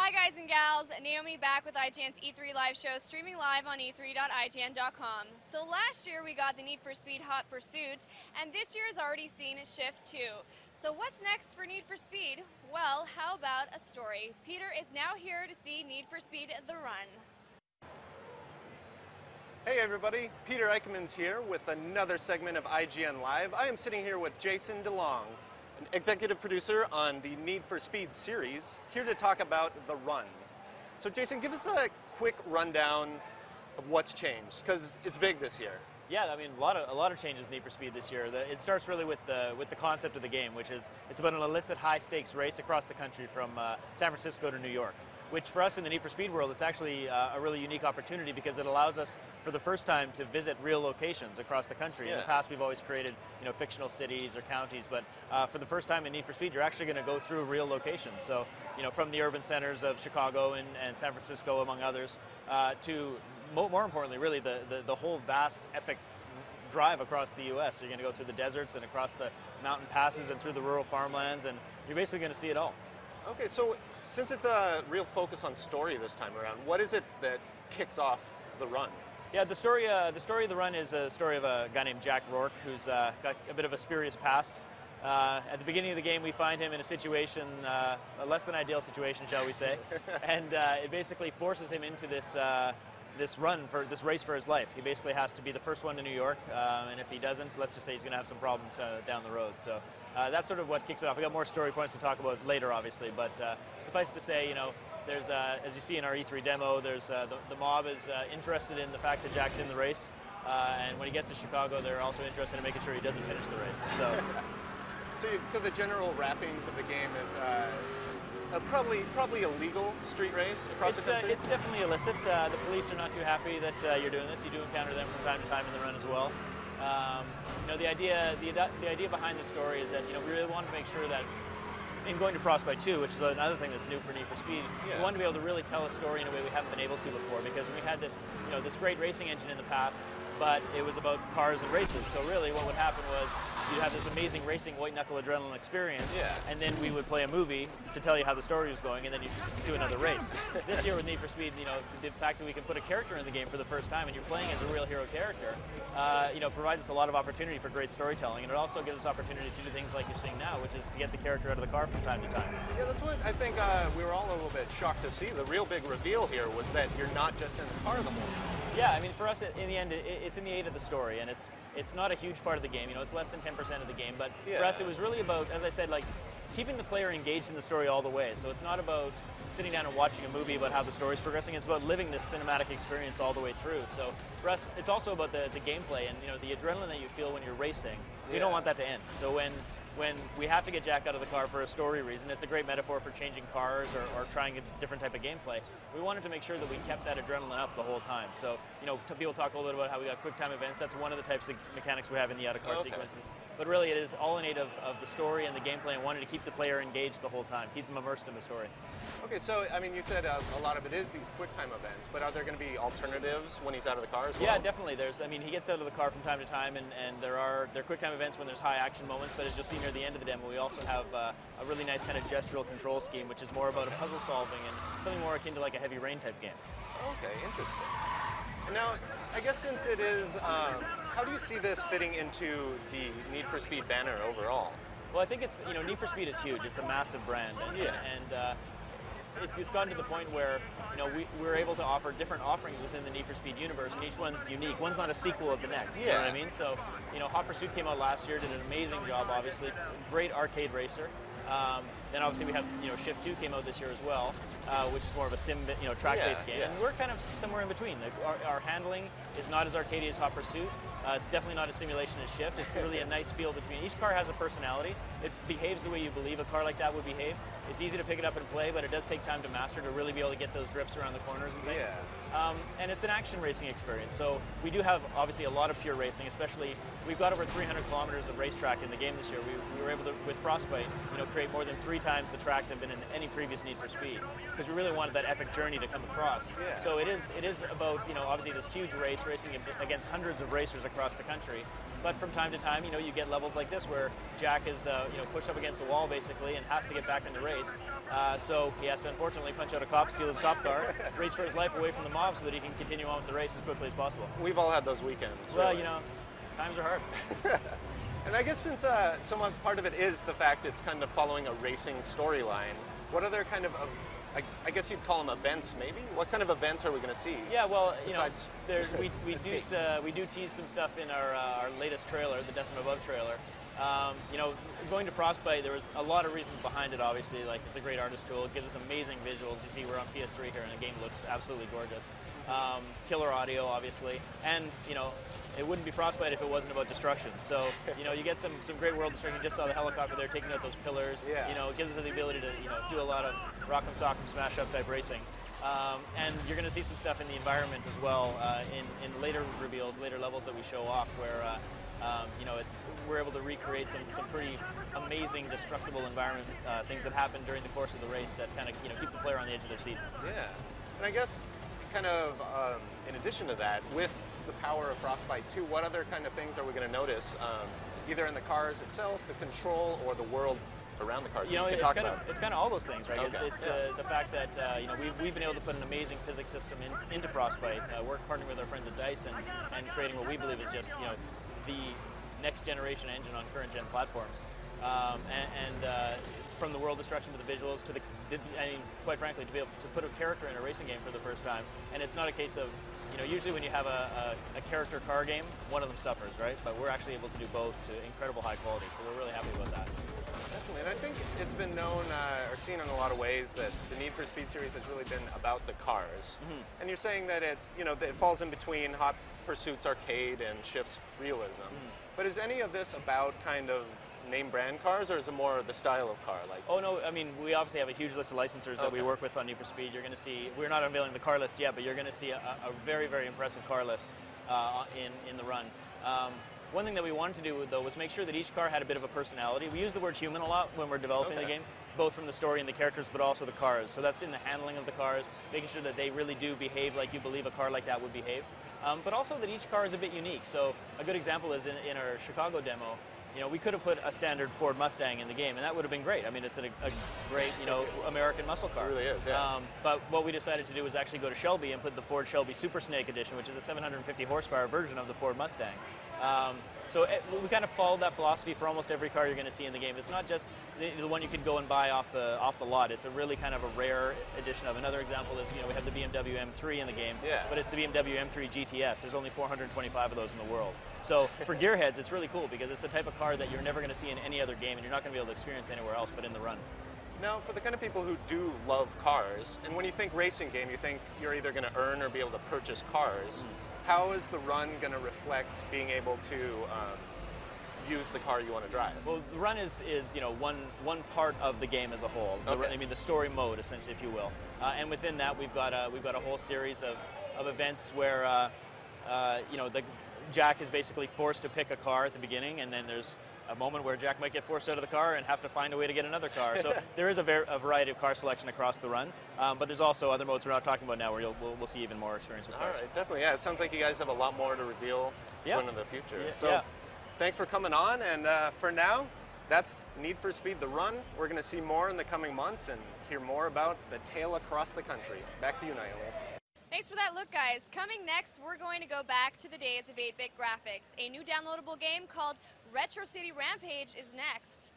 Hi guys and gals, Naomi back with IGN's E3 live show, streaming live on e3.ign.com. So last year we got the Need for Speed Hot Pursuit, and this year has already seen Shift 2. So what's next for Need for Speed? Well, how about a story? Peter is now here to see Need for Speed The Run. Hey everybody, Peter Eichmann's here with another segment of IGN Live. I am sitting here with Jason DeLong, an executive producer on the Need for Speed series, here to talk about The Run. So Jason, give us a quick rundown of what's changed, because it's big this year. Yeah, I mean, a lot of changes with Need for Speed this year. It starts really with the concept of the game, which is it's about an illicit high-stakes race across the country from San Francisco to New York, which for us in the Need for Speed world, it's actually a really unique opportunity because it allows us, for the first time, to visit real locations across the country. Yeah. In the past, we've always created, fictional cities or counties, but for the first time in Need for Speed, you're actually going to go through real locations. So, from the urban centers of Chicago and San Francisco, among others, to more importantly, really the whole vast, epic drive across the U.S. So you're going to go through the deserts and across the mountain passes and through the rural farmlands, and you're basically going to see it all. Okay, so since it's a real focus on story this time around, what is it that kicks off The Run? Yeah, the story of The Run is a story of a guy named Jack Rourke who's got a bit of a spurious past. At the beginning of the game, we find him in a situation, a less than ideal situation, shall we say, and it basically forces him into this race for his life. He basically has to be the first one to New York, and if he doesn't, let's just say he's going to have some problems down the road. So that's sort of what kicks it off. We got more story points to talk about later, obviously, but suffice to say, there's as you see in our E3 demo, there's the mob is interested in the fact that Jack's in the race, and when he gets to Chicago, they're also interested in making sure he doesn't finish the race. So the general wrappings of the game is probably a legal street race across the country? It's definitely illicit. The police are not too happy that you're doing this. You do encounter them from time to time in the run as well. The idea behind the story is that we really want to make sure that in going to Frostbite 2, which is another thing that's new for Need for Speed, we want to be able to really tell a story in a way we haven't been able to before, because we had this this great racing engine in the past, but it was about cars and races. So really what would happen was you'd have this amazing racing white-knuckle adrenaline experience, and then we would play a movie to tell you how the story was going, and then you do another race. This year with Need for Speed, the fact that we can put a character in the game for the first time and you're playing as a real hero character, provides us a lot of opportunity for great storytelling, and it also gives us opportunity to do things like you're seeing now, which is to get the character out of the car from time to time. Yeah, that's what I think we were all a little bit shocked to see. The real big reveal here was that you're not just in the car the whole time. Yeah, I mean, for us, in the end, it's in the 8 of the story, and it's not a huge part of the game. It's less than 10% of the game, but for us, it was really about, as I said, keeping the player engaged in the story all the way. So it's not about sitting down and watching a movie about how the story's progressing. It's about living this cinematic experience all the way through. So for us, it's also about the gameplay and the adrenaline that you feel when you're racing. We don't want that to end. So when we have to get Jack out of the car for a story reason, it's a great metaphor for changing cars or trying a different type of gameplay. We wanted to make sure that we kept that adrenaline up the whole time. So, people talk a little bit about how we got quick time events. That's one of the types of mechanics we have in the out-of-car sequences. But really, it is all innate of the story and the gameplay, and wanted to keep the player engaged the whole time, keep them immersed in the story. Okay, so, I mean, you said a lot of it is these quick time events, but are there going to be alternatives when he's out of the car as well? Yeah, definitely. He gets out of the car from time to time, and there are quick time events when there's high action moments, but as you'll see near the end of the demo, we also have a really nice kind of gestural control scheme, which is more about a puzzle solving and something more akin to like a Heavy Rain type game. Okay, interesting. Now, I guess since it is, how do you see this fitting into the Need for Speed banner overall? Well, I think it's, Need for Speed is huge. It's a massive brand, and it's gotten to the point where we're able to offer different offerings within the Need for Speed universe, and each one's unique. One's not a sequel of the next. You know what I mean? So, Hot Pursuit came out last year, did an amazing job, obviously. Great arcade racer. Then obviously we have, Shift 2 came out this year as well, which is more of a sim, track-based game. And we're kind of somewhere in between. Our handling is not as arcadey as Hot Pursuit. It's definitely not a simulation as Shift. It's really a nice feel between. Each car has a personality. It behaves the way you believe a car like that would behave. It's easy to pick it up and play, but it does take time to master to really be able to get those drifts around the corners and things. And it's an action racing experience. So we do have obviously a lot of pure racing, especially we've got over 300 kilometers of racetrack in the game this year. We were able to, with Frostbite, create more than 3 times the track than been in any previous Need for Speed, because we really wanted that epic journey to come across. So it is about, obviously this huge race, racing against hundreds of racers across the country, But from time to time, you get levels like this where Jack is pushed up against a wall basically and has to get back in the race. So he has to unfortunately punch out a cop, steal his cop car, race for his life away from the mob so that he can continue on with the race as quickly as possible. We've all had those weekends. Well, really. Times are hard. And I guess since so much part of it is the fact it's kind of following a racing storyline, what other kind of I guess you'd call them events, maybe? What kind of events are we going to see? Yeah, well, besides we do tease some stuff in our latest trailer, the Death from Above trailer. Going to Frostbite, there was a lot of reasons behind it, obviously. Like, it's a great artist tool. It gives us amazing visuals. You see, we're on PS3 here, and the game looks absolutely gorgeous. Killer audio, obviously. And, it wouldn't be Frostbite if it wasn't about destruction. So, you get some great world destruction. You just saw the helicopter there taking out those pillars. Yeah. It gives us the ability to, do a lot of rock'em sock'em smash up type racing. And you're going to see some stuff in the environment as well in later reveals, later levels that we show off where we're able to recreate some pretty amazing destructible environment things that happen during the course of the race that kind of keep the player on the edge of their seat. Yeah, and I guess kind of in addition to that, with the power of Frostbite 2, what other kind of things are we going to notice, either in the cars itself, the control, or the world around the cars? It's kind of all those things, right? Okay. It's the fact that we've been able to put an amazing physics system into Frostbite. We're partnering with our friends at DICE and creating what we believe is just the next generation engine on current gen platforms. From the world destruction to the visuals to quite frankly, to be able to put a character in a racing game for the first time. And it's not a case of, usually when you have a character car game, one of them suffers, right? But we're actually able to do both to incredible high quality, so we're really happy about that. Definitely, and I think it's been known or seen in a lot of ways that the Need for Speed series has really been about the cars. Mm-hmm. And you're saying that it falls in between Hot Pursuit's arcade and Shift's realism. Mm-hmm. But is any of this about kind of name brand cars, or is it more the style of car? Oh no, I mean, we obviously have a huge list of licensors that we work with on Need for Speed. You're going to see, we're not unveiling the car list yet, but you're going to see a very, very impressive car list in the run. One thing that we wanted to do, though, was make sure that each car had a bit of a personality. We use the word human a lot when we're developing the game, both from the story and the characters, but also the cars. So that's in the handling of the cars, making sure that they really do behave like you believe a car like that would behave. But also that each car is a bit unique. So a good example is in our Chicago demo, we could have put a standard Ford Mustang in the game, and that would have been great. I mean, it's a great, American muscle car. It really is, yeah. But what we decided to do was actually go to Shelby and put the Ford Shelby Super Snake Edition, which is a 750 horsepower version of the Ford Mustang. So we kind of followed that philosophy for almost every car you're going to see in the game. It's not just the one you can go and buy off the lot. It's a really kind of a rare edition of. Another example is, we have the BMW M3 in the game, but it's the BMW M3 GTS. There's only 425 of those in the world. So for gearheads, it's really cool because it's the type of car that you're never going to see in any other game, and you're not going to be able to experience anywhere else but in the run. Now, for the kind of people who do love cars, and when you think racing game, you think you're either going to earn or be able to purchase cars. How is the run going to reflect being able to use the car you want to drive? Well, the run is one part of the game as a whole. I mean, the story mode, essentially, if you will. And within that, we've got a whole series of events where Jack is basically forced to pick a car at the beginning, and then there's a moment where Jack might get forced out of the car and have to find a way to get another car. So there is a variety of car selection across the run, but there's also other modes we're not talking about now where we'll see even more experience with cars. All right, definitely, yeah. It sounds like you guys have a lot more to reveal going into the future. Yeah. So thanks for coming on, and for now, that's Need for Speed The Run. We're going to see more in the coming months and hear more about the tale across the country. Back to you, Naomi. Thanks for that look, guys. Coming next, we're going to go back to the days of 8-bit graphics. A new downloadable game called Retro City Rampage is next.